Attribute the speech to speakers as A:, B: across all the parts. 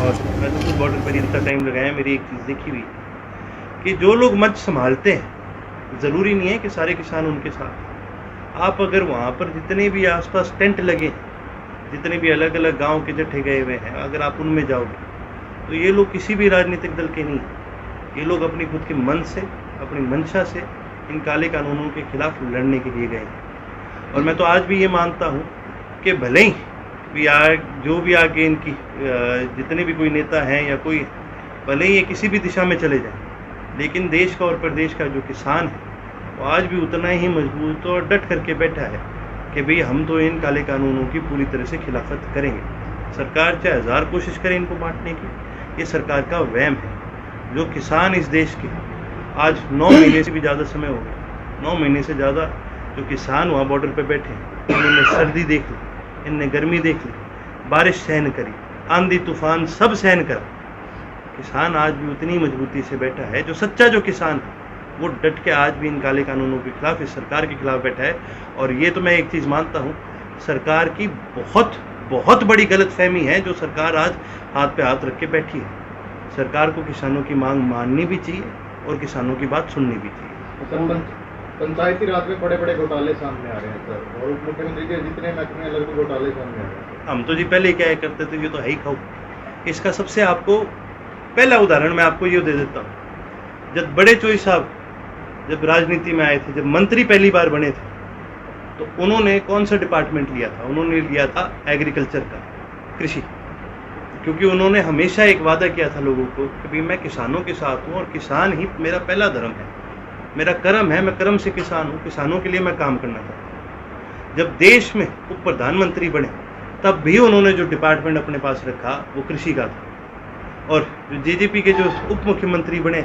A: और मैं तो खुद बॉर्डर पर इतना टाइम लगाया, मेरी एक चीज़ देखी हुई कि जो लोग मंच संभालते हैं, ज़रूरी नहीं है कि सारे किसान उनके साथ। आप अगर वहाँ पर जितने भी आसपास टेंट लगे, जितने भी अलग अलग गांव के जत्थे गए हुए हैं, अगर आप उनमें जाओगे तो ये लोग किसी भी राजनीतिक दल के नहीं हैं। ये लोग अपनी खुद के मन से, अपनी मंशा से इन काले कानूनों के खिलाफ लड़ने के लिए गए हैं। और मैं तो आज भी ये मानता हूँ कि भले ही जो भी आगे इनकी जितने भी कोई नेता हैं या कोई, भले ही ये किसी भी दिशा में चले जाएं, लेकिन देश का और प्रदेश का जो किसान है वो आज भी उतना ही मजबूत और डट करके बैठा है कि भाई हम तो इन काले कानूनों की पूरी तरह से खिलाफत करेंगे। सरकार चाहे 1000 कोशिश करे इनको बांटने की, ये सरकार का वहम है। जो किसान इस देश के आज 9 महीने से भी ज़्यादा समय हो गया, 9 महीने से ज़्यादा जो किसान वहाँ बॉर्डर पे बैठे हैं, इन्होंने सर्दी देख ली, इनने गर्मी देख ली, बारिश सहन करी, आंधी तूफान सब सहन करा। किसान आज भी उतनी मजबूती से बैठा है। जो सच्चा जो किसान है वो डट के आज भी इन काले कानूनों के खिलाफ, इस सरकार के खिलाफ बैठा है। और ये तो मैं एक चीज़ मानता हूँ, सरकार की बहुत बहुत बड़ी गलतफहमी है जो सरकार आज हाथ पे हाथ रख के बैठी है। सरकार को किसानों की मांग माननी भी चाहिए और किसानों की बात सुननी भी चाहिए।
B: पंचायती राज में बड़े बड़े घोटाले सामने आ रहे हैं सर, और उप मुख्यमंत्री के जितने महकमे अलग घोटाले सामने आ रहे हैं।
A: हम तो जी पहले क्या करते थे, ये तो है ही खाओ। इसका सबसे आपको पहला उदाहरण मैं आपको ये दे देता हूँ। जब बड़े चोई साहब जब राजनीति में आए थे, जब मंत्री पहली बार बने थे, तो उन्होंने कौन सा डिपार्टमेंट लिया था? उन्होंने लिया था एग्रीकल्चर का, कृषि। क्योंकि उन्होंने हमेशा एक वादा किया था लोगों को कि भाई मैं किसानों के साथ हूँ और किसान ही मेरा पहला धर्म है, मेरा कर्म है, मैं कर्म से किसान हूँ, किसानों के लिए मैं काम करना चाहता हूँ। जब देश में उप प्रधानमंत्री बने तब भी उन्होंने जो डिपार्टमेंट अपने पास रखा वो कृषि का था। और जो जेजेपी के जो उप मुख्यमंत्री बने,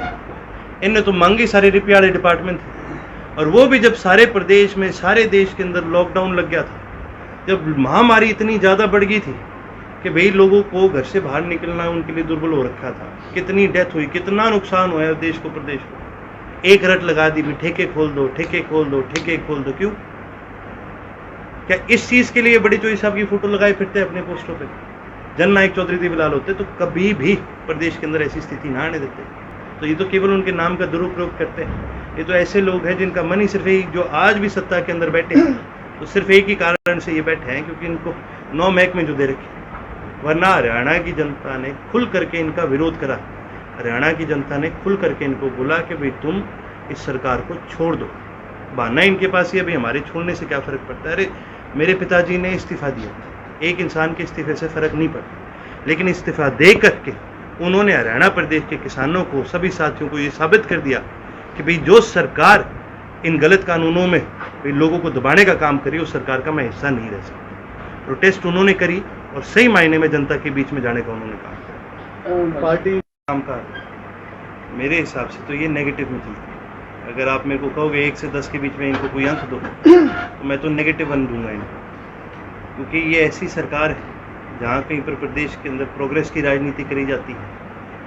A: इनने तो मांगी सारे रुपये वाले डिपार्टमेंट थे। और वो भी जब सारे प्रदेश में, सारे देश के अंदर लॉकडाउन लग गया था, जब महामारी इतनी ज़्यादा बढ़ गई थी कि भाई लोगों को घर से बाहर निकलना उनके लिए दुर्बल हो रखा था, कितनी डेथ हुई, कितना नुकसान हुआ है देश को, प्रदेश को। एक रट लगा दी भी ठेके खोल दो, ठेके खोल दो, ठेके खोल दो। क्यों? क्या इस चीज़ के लिए बड़ी चोई साहब की फोटो लगाए फिरते अपने पोस्टों पे? जननायक चौधरी देवीलाल होते तो कभी भी प्रदेश के अंदर ऐसी स्थिति ना आने देते। तो ये तो केवल उनके नाम का दुरुपयोग करते हैं। ये तो ऐसे लोग हैं जिनका मन ही सिर्फ एक, जो आज भी सत्ता के अंदर बैठे हैं तो सिर्फ एक ही कारण से ये बैठे हैं, क्योंकि इनको 9 महकमे जो दे रखे। वरना हरियाणा की जनता ने खुल करके इनका विरोध करा। हरियाणा की जनता ने खुल करके इनको बोला कि भाई तुम इस सरकार को छोड़ दो। बहाना इनके पास ये, भाई हमारे छोड़ने से क्या फ़र्क पड़ता है? अरे मेरे पिताजी ने इस्तीफ़ा दिया, एक इंसान के इस्तीफे से फ़र्क नहीं पड़ता, लेकिन इस्तीफ़ा दे करके उन्होंने हरियाणा प्रदेश के किसानों को, सभी साथियों को ये साबित कर दिया कि भाई जो सरकार इन गलत कानूनों में भाई लोगों को दबाने का काम करी, उस सरकार का मैं हिस्सा नहीं रह सकता। प्रोटेस्ट उन्होंने करी और सही मायने में जनता के बीच में जाने का उन्होंने काम किया।
B: पार्टी
A: काम का मेरे हिसाब से तो ये नेगेटिव में चलती है। अगर आप मेरे को कहोगे 1 से 10 के बीच में इनको कोई अंक दो, तो मैं तो नेगेटिव 1 दूंगा इनको। क्योंकि ये ऐसी सरकार है जहाँ कहीं पर प्रदेश के अंदर प्रोग्रेस की राजनीति करी जाती है।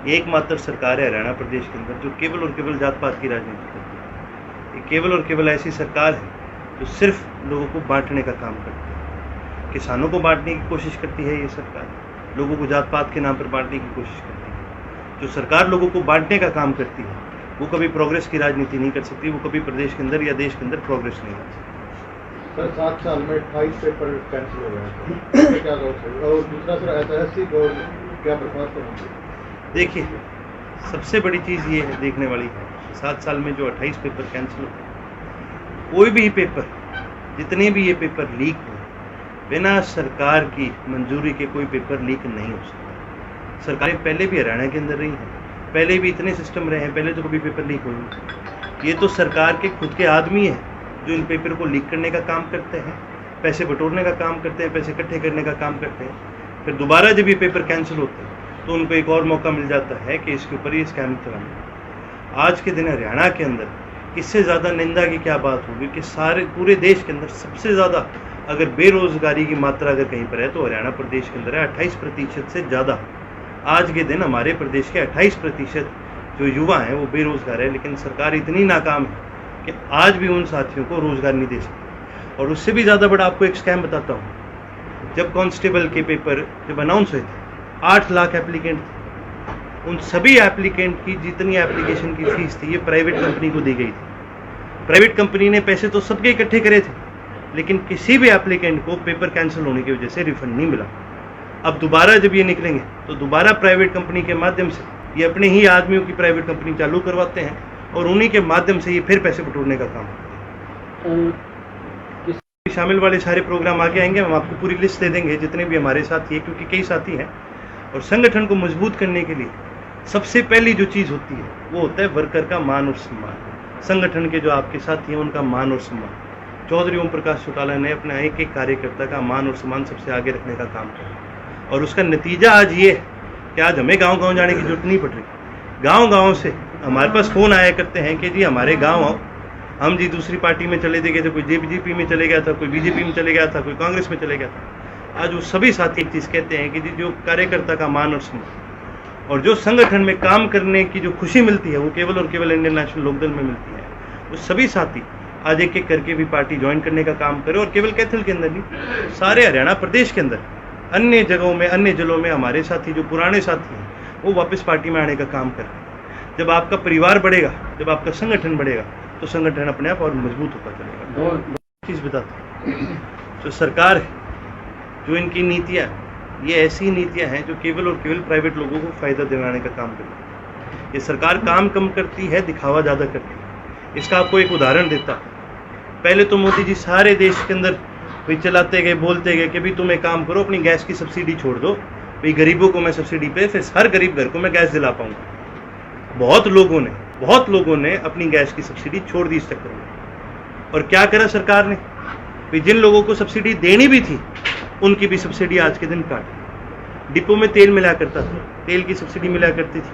A: एकमात्र सरकार है हरियाणा प्रदेश के अंदर जो केवल और केवल जात पात की राजनीति करती है। ये केवल और केवल ऐसी सरकार है जो सिर्फ लोगों को बांटने का काम करती है। किसानों को बांटने की कोशिश करती है ये सरकार, लोगों को जात पात के नाम पर बांटने की कोशिश करती है। जो सरकार लोगों को बांटने का काम करती है वो कभी प्रोग्रेस की राजनीति नहीं कर सकती, वो कभी प्रदेश के अंदर या देश के अंदर प्रोग्रेस नहीं कर सकती।
B: सर 7 साल में 28 पेपर कैंसिल हो गए हैं, क्या कहोगे? और दूसरा सर ऐतिहासिक और क्या बर्खास्त होंगे?
A: देखिए, सबसे बड़ी चीज़ ये है देखने वाली है, 7 साल में जो 28 पेपर कैंसिल हो, कोई भी पेपर, जितने भी ये पेपर लीक हुए, बिना सरकार की मंजूरी के कोई पेपर लीक नहीं हो सकता। सरकारें पहले भी हरियाणा के अंदर रही हैं, पहले भी इतने सिस्टम रहे हैं, पहले तो कभी पेपर लीक हुए नहीं। ये तो सरकार के खुद के आदमी हैं जो इन पेपर को लीक करने का काम करते हैं, पैसे बटोरने का काम करते हैं, पैसे इकट्ठे करने का काम करते हैं। फिर दोबारा जब ये पेपर कैंसिल होते हैं तो उनको एक और मौका मिल जाता है कि इसके ऊपर ये स्कैम चलाना। आज के दिन हरियाणा के अंदर इससे ज़्यादा निंदा की क्या बात होगी कि सारे पूरे देश के अंदर सबसे ज़्यादा अगर बेरोज़गारी की मात्रा अगर कहीं पर है तो हरियाणा प्रदेश के अंदर है। 28% से ज़्यादा आज के दिन हमारे प्रदेश के 28% जो युवा हैं वो बेरोज़गार है। लेकिन सरकार इतनी नाकाम है कि आज भी उन साथियों को रोज़गार नहीं दे सकती। और उससे भी ज़्यादा बड़ा आपको एक स्कैम बताता हूँ। जब कांस्टेबल के पेपर जब अनाउंस हुए थे, 8 लाख एप्लीकेंट थे। उन सभी एप्लीकेंट की जितनी एप्लीकेशन की फीस थी ये प्राइवेट कंपनी को दी गई थी। प्राइवेट कंपनी ने पैसे तो सबके इकट्ठे करे थे, लेकिन किसी भी एप्लीकेंट को पेपर कैंसिल होने की वजह से रिफंड नहीं मिला। अब दोबारा जब ये निकलेंगे तो दोबारा प्राइवेट कंपनी के माध्यम से ये अपने ही आदमियों की प्राइवेट कंपनी चालू करवाते हैं और उन्हीं के माध्यम से ये फिर पैसे बटोरने का काम करते हैं। शामिल वाले सारे प्रोग्राम आगे आएंगे, हम आपको पूरी लिस्ट दे देंगे जितने भी हमारे साथी हैं, क्योंकि कई साथी हैं। और संगठन को मजबूत करने के लिए सबसे पहली जो चीज़ होती है वो होता है वर्कर का मान और सम्मान। संगठन के जो आपके साथी हैं उनका मान और सम्मान। चौधरी ओम प्रकाश चौटाला ने अपना एक एक कार्यकर्ता का मान और सम्मान सबसे आगे रखने का काम किया, और उसका नतीजा आज ये है कि आज हमें गांव-गांव जाने की जरूरत नहीं पड़ रही। गांव-गांव से हमारे पास फ़ोन आया करते हैं कि जी हमारे गाँव आओ। हम जी दूसरी पार्टी में चले गए थे, कोई जेपीजी में चले गया था, कोई बीजेपी में चले गया था, कोई कांग्रेस में चले गया था। आज वो सभी साथी एक चीज़ कहते हैं कि जी जो कार्यकर्ता का मान और सम्मान और जो संगठन में काम करने की जो खुशी मिलती है वो केवल और केवल इंडियन नेशनल लोकदल में मिलती है। वो सभी साथी आज एक एक करके भी पार्टी ज्वाइन करने का काम करे, और केवल कैथल के अंदर नहीं, सारे हरियाणा प्रदेश के अंदर अन्य जगहों में, अन्य जिलों में हमारे साथी जो पुराने साथी हैं वो वापस पार्टी में आने का काम करें। जब आपका परिवार बढ़ेगा, जब आपका संगठन बढ़ेगा, तो संगठन अपने आप और मजबूत होता चलेगा। दो चीज़ बताता हूँ, जो सरकार है, जो इनकी नीतियाँ, ये ऐसी नीतियाँ हैं जो केवल और केवल प्राइवेट लोगों को फ़ायदा दिलाने का काम करती है। ये सरकार काम कम करती है, दिखावा ज़्यादा करती है। इसका आपको एक उदाहरण देता हूँ। पहले तो मोदी जी सारे देश के अंदर भाई चलाते गए, बोलते गए कि भाई तुम एक काम करो, अपनी गैस की सब्सिडी छोड़ दो, भाई गरीबों को मैं सब्सिडी पे, फिर हर गरीब घर को मैं गैस दिला पाऊँगा। बहुत लोगों ने अपनी गैस की सब्सिडी छोड़ दी इस चक्कर में। और क्या करा सरकार ने, भाई जिन लोगों को सब्सिडी देनी भी थी उनकी भी सब्सिडी आज के दिन काट। डिपो में तेल मिला करता था, तेल की सब्सिडी मिला करती थी,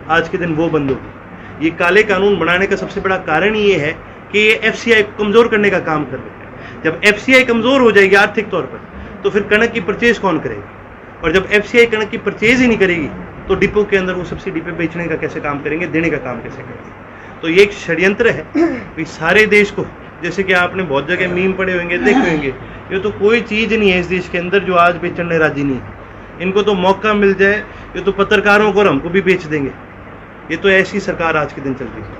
A: आज के दिन वो बंद हो गई। ये काले कानून बनाने का सबसे बड़ा कारण ये है कि ये एफसीआई को कमज़ोर करने का काम कर रहे हैं। जब एफसीआई कमज़ोर हो जाएगी आर्थिक तौर पर, तो फिर कणक की परचेज कौन करेगा? और जब एफसीआई कणक की परचेज ही नहीं करेगी तो डिपो के अंदर वो सब्सिडी पे बेचने का कैसे काम करेंगे, देने का काम कैसे करेंगे? तो ये एक षड्यंत्र है कि सारे देश को, जैसे कि आपने बहुत जगह मीम पढ़े होंगे, देखे होंगे, ये तो कोई चीज़ नहीं है इस देश के अंदर जो आज बेचने राजी नहीं है। इनको तो मौका मिल जाए, ये तो पत्रकारों को और हमको भी बेच देंगे। ये तो ऐसी सरकार आज के दिन चल रही है।